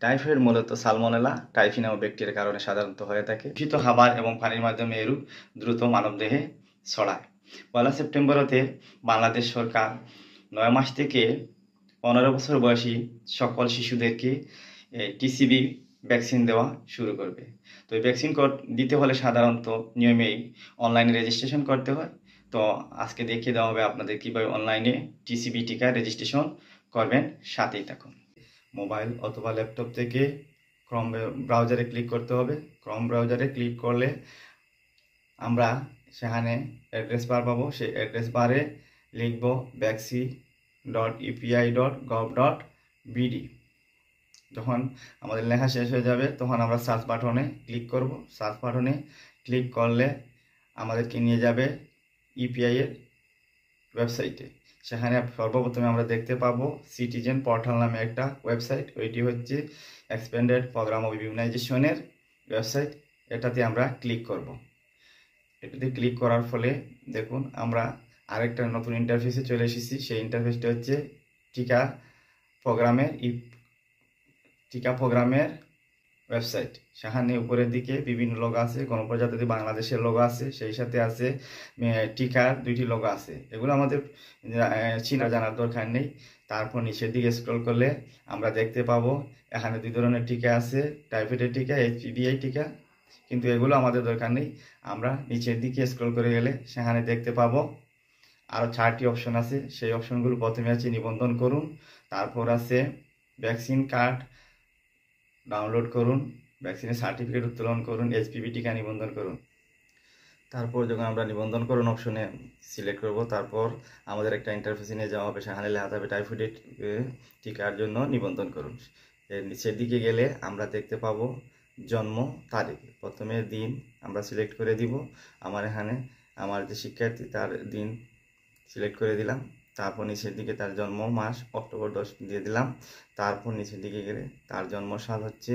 Typhoid মূলত salmonella typhi নামক ব্যাকটেরিয়ার কারণে সাধারণত হয়ে থাকে। দূষিত খাবার এবং পানির মাধ্যমে এরূপ দ্রুত মানবদেহে ছড়ায়। 1 সেপ্টেম্বর হতে বাংলাদেশ সরকার 9 মাস থেকে 15 বছর বয়সী সকল শিশুদেরকে টিসিবি ভ্যাকসিন দেওয়া শুরু করবে। তো এই ভ্যাকসিন দিতে হলে সাধারণত নিয়মেই অনলাইনে রেজিস্ট্রেশন করতে হয়। তো আজকে দেখিয়ে দেওয়া হবে আপনাদের কীভাবে অনলাইনে টিসিবি টিকা রেজিস্ট্রেশন করবেন। সাথেই থাকুন। মোবাইল অথবা ল্যাপটপ থেকে ক্রোম ব্রাউজারে ক্লিক করতে হবে। ক্রোম ব্রাউজারে ক্লিক করলে আমরা সেখানে অ্যাড্রেস বার পাবো। সেই অ্যাড্রেস বারে লিখব vaccine.epi.gov.bd। যখন আমাদের লেখা শেষ হয়ে যাবে তখন আমরা সার্চ বাটনে ক্লিক করব। সার্চ বাটনে ক্লিক করলে আমাদেরকে নিয়ে যাবে ইপিআই এর ওয়েবসাইটে। সেখানে সর্বপ্রথমে আমরা দেখতে পাবো সিটিজেন পোর্টাল নামে একটা ওয়েবসাইট। ওইটি হচ্ছে এক্সপেন্ডেড প্রোগ্রাম অফ ইমিউনাইজেশনের ওয়েবসাইট। এটাতে আমরা ক্লিক করব। এটাতে ক্লিক করার ফলে দেখুন আমরা আরেকটা নতুন ইন্টারফেসে চলে এসেছি। সেই ইন্টারফেসটা হচ্ছে টিকা প্রোগ্রামের ওয়েবসাইট। সেখানে উপরের দিকে বিভিন্ন লোগো আছে, গণপ্রজাতন্ত্রী বাংলাদেশের লোগো আছে, সেই সাথে আছে টিকার 2টি লোগো আছে। এগুলো আমাদের চিনা জানার দরকার নেই। তারপর নিচের দিকে স্ক্রল করলে আমরা দেখতে পাবো এখানে 2 ধরনের টিকা আছে, টাইফয়েডের টিকা, HPV টিকা, কিন্তু এগুলো আমাদের দরকার নেই। আমরা নিচের দিকে স্ক্রল করে গেলে সেখানে দেখতে পাবো আরও 4টি অপশন আছে। সেই অপশনগুলো প্রথমে আছে নিবন্ধন করুন, তারপর আছে ভ্যাকসিন কার্ড ডাউনলোড করুন, ভ্যাকসিনের সার্টিফিকেট উত্তোলন করুন, HPV টিকা নিবন্ধন করুন। তারপর যখন আমরা নিবন্ধন করুন অপশনে সিলেক্ট করব, তারপর আমাদের একটা ইন্টারফেসে নিয়ে যাওয়া হবে। সেখানে লেখা থাকবে টাইফয়েড টিকার জন্য নিবন্ধন করুন। এর নিচের দিকে গেলে আমরা দেখতে পাবো জন্ম তারিখ। প্রথমে দিন আমরা সিলেক্ট করে দিব। এখানে আমার যে শিক্ষার্থী তার দিন সিলেক্ট করে দিলাম। তারপর নিচের দিকে তার জন্ম মাস অক্টোবর 10 দিয়ে দিলাম। তারপর নিচের দিকে গেলে তার জন্ম সাল হচ্ছে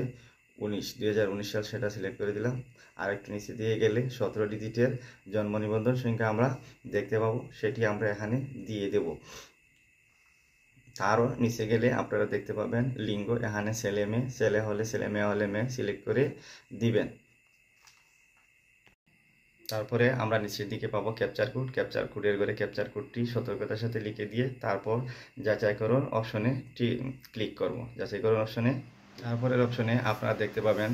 2019 সাল, সেটা সিলেক্ট করে দিলাম। আর একটু নিচে দিয়ে গেলে 17 ডিজিটের জন্ম নিবন্ধন সংখ্যা আমরা দেখতে পাবো, সেটি আমরা এখানে দিয়ে দেব। তারও নিচে গেলে আপনারা দেখতে পাবেন লিঙ্গ, এখানে ছেলে মেয়ে, ছেলে হলে ছেলে, মেয়ে হলে মেয়ে সিলেক্ট করে দিবেন। তারপরে আমরা নিচের দিকে পাবো ক্যাপচার কোডের ঘরে ক্যাপচার কোডটি সতর্কতার সাথে লিখে দিয়ে তারপর যাচাই করুন অপশনে ক্লিক করব। যাচাই করুন অপশনে, তারপরের অপশনে আপনারা দেখতে পাবেন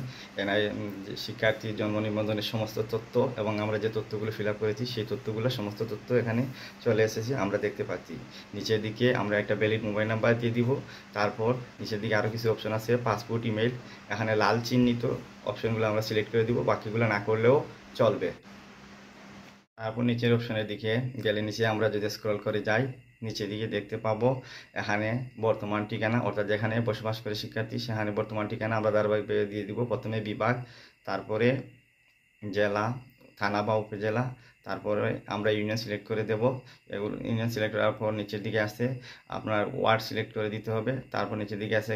শিক্ষার্থীর জন্ম নিবন্ধনের সমস্ত তথ্য এবং আমরা যে তথ্যগুলো ফিল আপ করেছি সেই তথ্যগুলো সমস্ত তথ্য এখানে চলে এসেছে আমরা দেখতে পাচ্ছি। নিচের দিকে আমরা একটা ভ্যালিড মোবাইল নাম্বার দিয়ে দিব। তারপর নিচের দিকে আরও কিছু অপশন আছে, পাসপোর্ট, ইমেল। এখানে লাল চিহ্নিত অপশনগুলো আমরা সিলেক্ট করে দিব, বাকিগুলো না করলেও চলবে। তারপর নিচের অপশনের দিকে গেলে নিচে আমরা যদি স্ক্রল করে যাই নিচের দিকে দেখতে পাবো এখানে বর্তমান ঠিকানা, অর্থাৎ যেখানে বসবাস করে শিক্ষার্থী সেখানে বর্তমান ঠিকানা আমরা ধারাবাহিকভাবে দিয়ে দিব। প্রথমে বিভাগ, তারপরে জেলা, থানা বা উপজেলা, তারপরে আমরা ইউনিয়ন সিলেক্ট করে দেব। এগুলো ইউনিয়ন সিলেক্ট করার পর নিচের দিকে আসে আপনার ওয়ার্ড সিলেক্ট করে দিতে হবে। তারপর নিচের দিকে আছে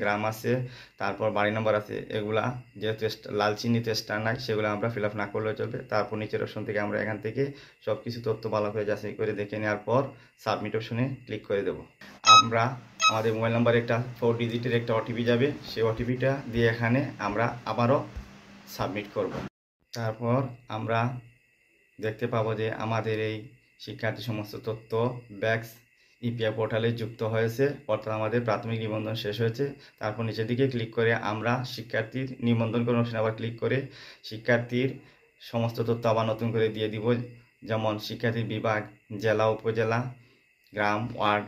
গ্রাম আছে, তারপর বাড়ি নম্বর আছে। এগুলা যেহেতু লাল চিহ্নিত স্টার নাই সেগুলো আমরা ফিল আপ না করলেও চলবে। তারপর নিচের অপশন থেকে আমরা এখান থেকে সব কিছু তথ্য ভালো করে যাচাই করে দেখে নেওয়ার পর সাবমিট অপশনে ক্লিক করে দেব। আমরা আমাদের মোবাইল নাম্বারে একটা 4 ডিজিটের একটা ওটিপি যাবে, সেই ওটিপিটা দিয়ে এখানে আমরা আবারও সাবমিট করব। তারপর আমরা দেখতে পাবো যে আমাদের এই শিক্ষার্থী সমস্ত তথ্য ব্যাক্স ইপিআই পোর্টালে যুক্ত হয়েছে, অর্থাৎ আমাদের প্রাথমিক নিবন্ধন শেষ হয়েছে। তারপর নিচের দিকে ক্লিক করে আমরা শিক্ষার্থীর নিবন্ধন করুন অপশনে আবার ক্লিক করে শিক্ষার্থীর সমস্ত তথ্য আবার নতুন করে দিয়ে দিব, যেমন শিক্ষার্থীর বিভাগ, জেলা, উপজেলা, গ্রাম, ওয়ার্ড,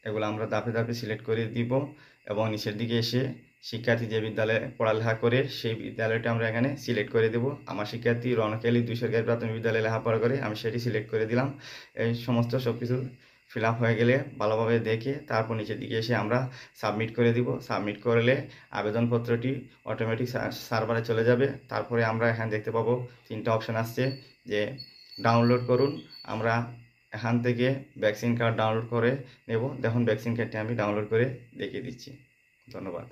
এগুলো আমরা ধাপে ধাপে সিলেক্ট করে দিব। এবং নিচের দিকে এসে শিক্ষার্থী যে বিদ্যালয়ে পড়ালেখা করে সেই বিদ্যালয়টা আমরা এখানে সিলেক্ট করে দেব। আমার শিক্ষার্থী রনকালী 2 সরকারি প্রাথমিক বিদ্যালয়ে লেখাপড়া করে, আমি সেটি সিলেক্ট করে দিলাম। এই সমস্ত সব কিছু ফিল আপ হয়ে গেলে ভালোভাবে দেখে তারপর নিচের দিকে এসে আমরা সাবমিট করে দিব। সাবমিট করলে আবেদনপত্রটি অটোমেটিক সার্ভারে চলে যাবে। তারপরে আমরা এখানে দেখতে পাবো 3টা অপশন আসছে যে ডাউনলোড করুন। আমরা এখান থেকে ভ্যাকসিন কার্ড ডাউনলোড করে নেব। দেখুন ভ্যাকসিন কার্ডটি আমি ডাউনলোড করে দেখিয়ে দিচ্ছি। ধন্যবাদ।